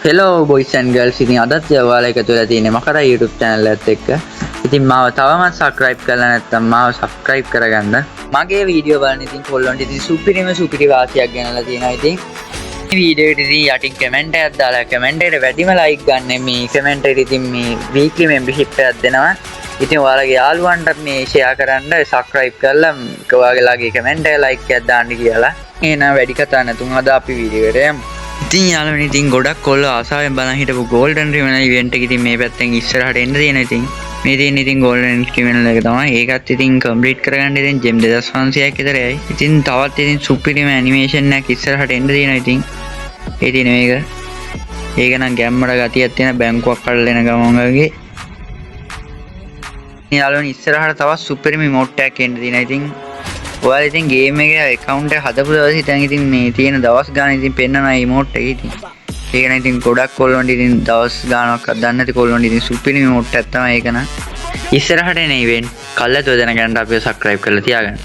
Hello boys and girls. ඉතින් අදත් ඔයාලා එකතු වෙලා තියෙන්නේ මකරා YouTube channel එකත් එක්ක. ඉතින් මාව තවමත් subscribe කරලා නැත්නම් මාව subscribe කරගන්න. මගේ වීඩියෝ බලන ඉතින් කොල්ලොන්ට ඉතින් සුපිරි වාසියක් ගෙනලා තියෙනවා. ඉතින් මේ වීඩියෝ එකට ඉතින් යටින් කමෙන්ට් එකක් දාලා කමෙන්ට් එකට වැඩිම like ගන්න මේ කමෙන්ට් එකට ඉතින් මේ weekly membership එකක් දෙනවා. ඉතින් ඔයාලගේ යාළුවන්ටත් මේ share කරන්න subscribe කරලා ඔයාලගේ කමෙන්ට් එක like එකක් දාන්න කියලා. එහෙනම් වැඩි කතා නැතුව අද අපි වීඩියෝ එකට යමු. ඉතින් යාළුවනේ ඉතින් ගොඩක් කොල්ලෝ ආසාවෙන් බලන් හිටපු golden criminal event එක ඉතින් මේ පැත්තෙන් ඉස්සරහට එන්න තියෙනවා. ඉතින් මේ තියෙන ඉතින් golden criminal එක තමයි. ඒකත් ඉතින් complete කරගන්න ඉතින් gem 2500ක් විතරයි. ඉතින් තවත් ඉතින් සුපිරිම animation එකක් ඉස්සරහට එන්න තියෙනවා. ඉතින් ඒ තියෙන මේක. ඒක නම් ගැම්මඩ ගතියක් තියෙන බැංකුවක් කඩලා එන ගමන් වගේ. ඉතින් යාළුවනේ ඉස්සරහට තවත් සුපිරිම emote එකක් එන්න තියෙනවා. ඉතින් ඔයාලා ඉතින් ගේම් එකේ account එක හදපු දවස් ඉතින් ඉතින් මේ තියෙන දවස් ගාන ඉතින් පෙන්නන emote එක ඉතින් ඒක නම් ඉතින් ගොඩක් කොල්ලොන්ට ඉතින් දවස් ගානක් දන්නේ නැති කොල්ලොන්ට ඉතින් සුපිරි emote එකක් තමයි ඒක නම් ඉස්සරහට එන event කල්ලාතෝ දැනගන්න අපිව subscribe කරලා තියාගන්න.